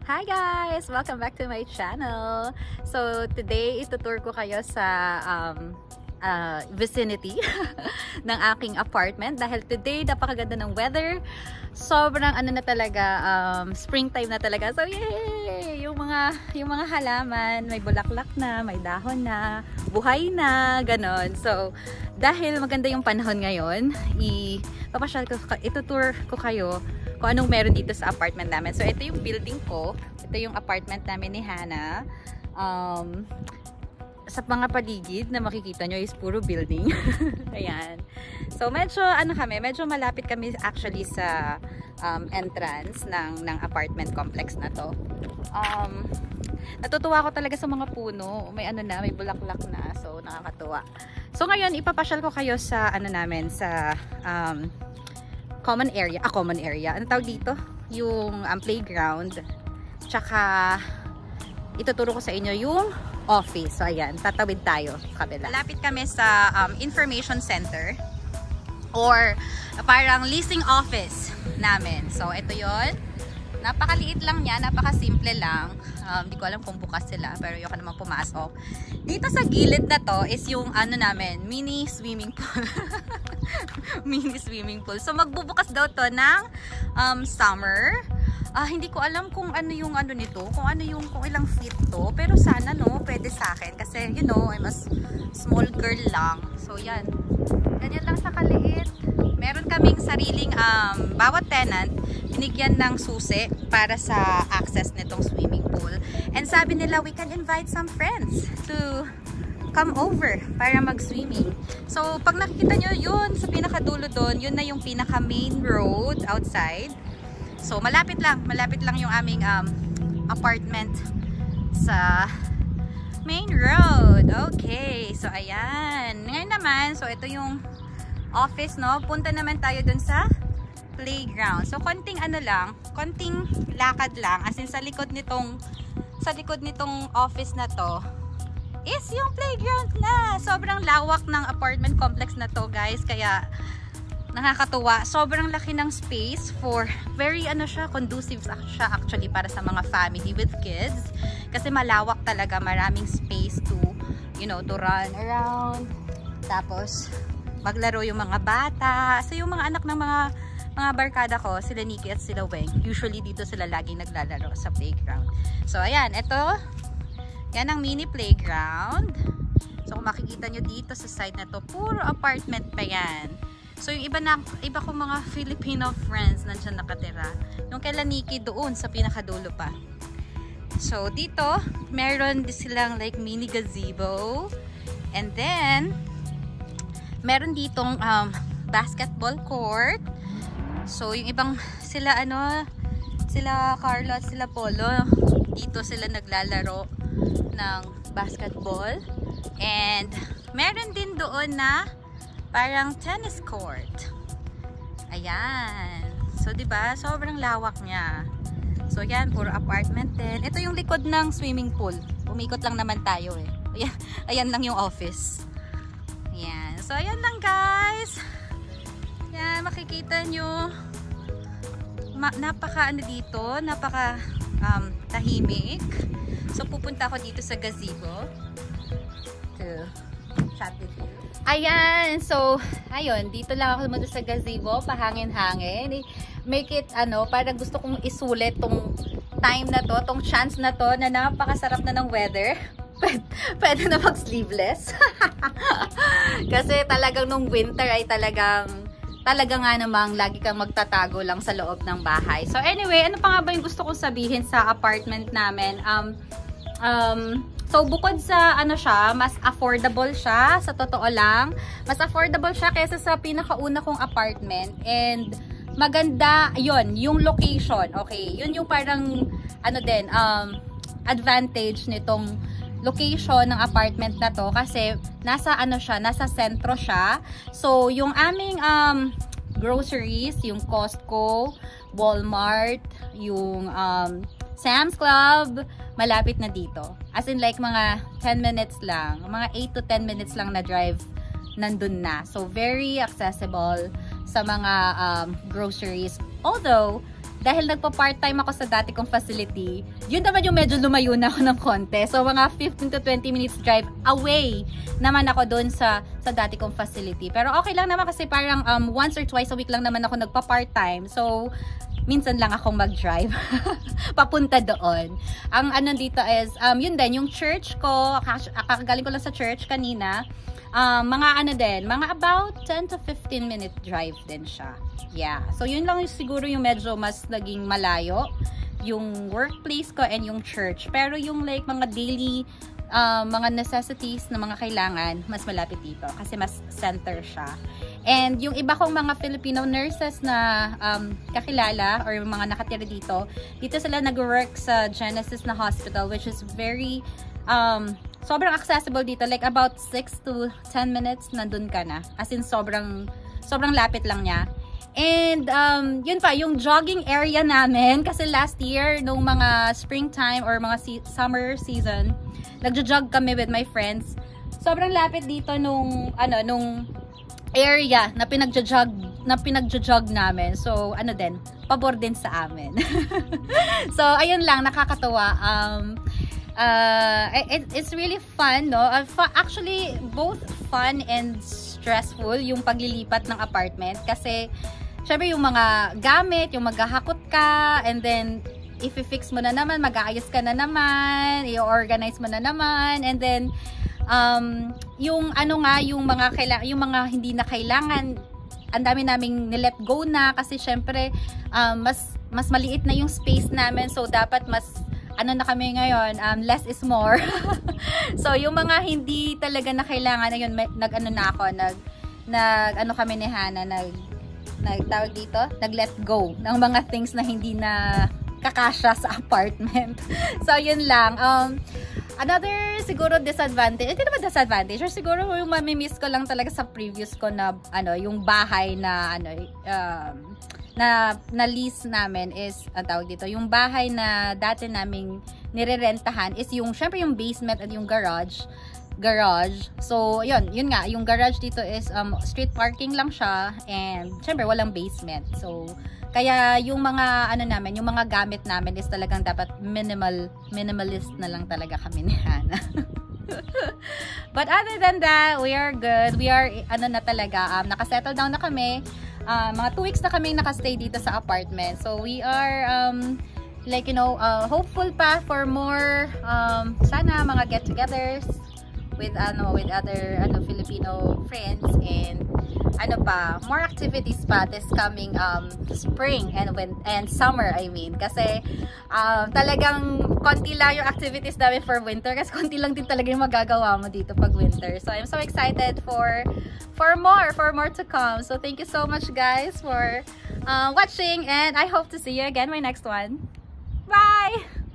Hi guys! Welcome back to my channel. So today itutour ko kayo sa vicinity ng aking apartment dahil today napakaganda ng weather. Sobrang ano na talaga, springtime na talaga. So yay! Yung mga halaman, may bulaklak na, may dahon na, buhay na, ganon. So dahil maganda yung panahon ngayon, itutour ko kayo kung anong meron dito sa apartment namin. So ito yung building ko, ito yung apartment namin ni Hannah. Sa mga paligid na makikita nyo is puro building. Ayan. So medyo medyo malapit kami actually sa entrance ng apartment complex na to. Natutuwa ko talaga sa mga puno. May may bulaklak na. So nakakatuwa. So ngayon ipapasyal ko kayo sa sa common area. Ano tawag dito? Yung playground. Tsaka ituturo ko sa inyo yung office. So ayan, tatawid tayo kabila. Malapit kami sa information center or parang leasing office namin. So ito yon. Napakaliit lang niya, napakasimple lang. Hindi ko alam kung bukas sila, pero ayoko naman pumasok. Dito sa gilid na to is yung namin, mini swimming pool. Mini swimming pool. So magbubukas daw to ng summer. Hindi ko alam kung ano yung nito, kung ilang feet to, pero sana pwede sa akin kasi I'm a small girl lang. So yan. Ganyan lang sa kaliit. Meron kaming sariling bawat tenant binigyan ng susi para sa access nitong swimming pool. And sabi nila we can invite some friends to come over para mag-swimming. So pag nakikita nyo yun sa pinakadulo doon, yun na yung pinaka main road outside. So malapit lang yung aming apartment sa main road. Okay, so ayan. Ngayon naman, so ito yung office, punta naman tayo dun sa playground. So konting konting lakad lang, as in sa likod nitong office na to is yung playground na. Sobrang lawak ng apartment complex na to, guys, kaya nakakatuwa. Sobrang laki ng space for very conducive siya actually para sa mga family with kids kasi malawak talaga, maraming space to to run around, tapos maglaro yung mga bata. So yung mga anak ng mga barkada ko, sila Nikki at sila Weng, usually dito sila laging naglalaro sa playground. So ayan, yan ang mini playground. So kung makikita nyo dito sa side na to, puro apartment pa yan. So yung iba kong mga Filipino friends nandiyan nakatira. Yung kay Nikki doon sa pinakadulo pa. So dito, meron din silang like mini gazebo. And then meron ditong basketball court. So yung ibang sila Carlo at sila Polo, dito sila naglalaro ng basketball. And meron din doon na parang tennis court. Ayan. So, diba? Sobrang lawak niya. So, yan. Puro apartment din. Ito yung likod ng swimming pool. Umikot lang naman tayo eh. Ayan lang yung office. Ayan. So, ayan lang, guys. Yan. Makikita nyo. Napaka dito. Napaka tahimik. So, pupunta ako dito sa gazebo to chat with you. Ayan, so, ayun, dito lang ako muna sa gazebo, pahangin-hangin. Make it, parang gusto kong isulit tong time na to, tong chance na to, na napakasarap na ng weather. Pwede na mag-sleeveless. Kasi talagang nung winter ay talaga nga namang lagi kang magtatago lang sa loob ng bahay. So anyway, ano pa nga ba yung gusto kong sabihin sa apartment namin? So, bukod sa siya, mas affordable siya, sa totoo lang. Mas affordable siya kaysa sa pinakauna kong apartment. And, maganda, yung location. Okay, yun yung parang, advantage nitong location ng apartment na to. Kasi, nasa nasa sentro siya. So, yung aming, groceries, yung Costco, Walmart, yung, Sam's Club, malapit na dito. As in like mga 10 minutes lang, mga 8 to 10 minutes lang na drive nandun na. So very accessible sa mga groceries. Although dahil nagpa-part-time ako sa dati kong facility, yun naman yung medyo lumayo na ako ng konti. So, mga 15 to 20 minutes drive away naman ako doon sa dati kong facility. Pero okay lang naman kasi parang once or twice a week lang naman ako nagpa-part-time. So, minsan lang akong mag-drive papunta doon. Ang ano dito is, yun din, yung church ko, kakagaling ko lang sa church kanina, mga ano din, mga about 10 to 15 minute drive din siya. Yeah. So, yun lang siguro yung medyo mas naging malayo, yung workplace ko and yung church. Pero yung like mga daily, mga necessities na mga kailangan, mas malapit dito kasi mas center siya. And yung iba kong mga Filipino nurses na kakilala or mga nakatira dito sila nag-work sa Genesis na hospital, which is very, sobrang accessible dito. Like about 6 to 10 minutes, nandun ka na. As in, sobrang lapit lang niya. And, yun pa, yung jogging area namin, kasi last year, nung mga springtime or mga summer season, nagjo-jog kami with my friends. Sobrang lapit dito nung area na pinagjo-jog namin. So, ano din, pabor din sa amin. So, ayun lang, nakakatuwa. It's really fun, no? Actually, both fun and stressful yung paglilipat ng apartment kasi syempre yung mga gamit, yung maghahakot ka, and then i-fix mo na naman, mag-aayos ka na naman, i-organize mo na naman, and then yung ano nga, yung mga hindi na kailangan, ang dami naming nilet go na kasi syempre mas maliit na yung space namin, so dapat mas ano na kami ngayon, less is more. So yung mga hindi talaga na kailangan, ayun, nag-ano na ako, nag-ano kami ni Hannah, nagtawag dito, nag-let go ng mga things na hindi na kakasya sa apartment. So yun lang. Another siguro disadvantage, hindi naman disadvantage, or siguro yung mamimiss ko lang talaga sa previous ko na ano, yung bahay na ano, na lease namin is, ang tawag dito, yung bahay na dati naming nirerentahan is yung, syempre yung basement at yung garage. So, yun nga, yung garage dito is street parking lang siya, and syempre walang basement. So, kaya yung mga ano namin, yung mga gamit namin is talagang dapat minimalist na lang talaga kami ni Hannah. But other than that, we are good. We are ano na talaga, nakasettle down na kami. Mga 2 weeks na kami nakastay dito sa apartment. So we are like, you know, hopeful pa for more sana mga get-togethers with other Filipino friends, and more activities pa this coming spring and summer, I mean, kasi talagang konti lang yung activities namin for winter kasi konti lang din talaga yung magagawa mo dito pag winter. So I'm so excited for more to come. So thank you so much guys for watching, and I hope to see you again in my next one. Bye!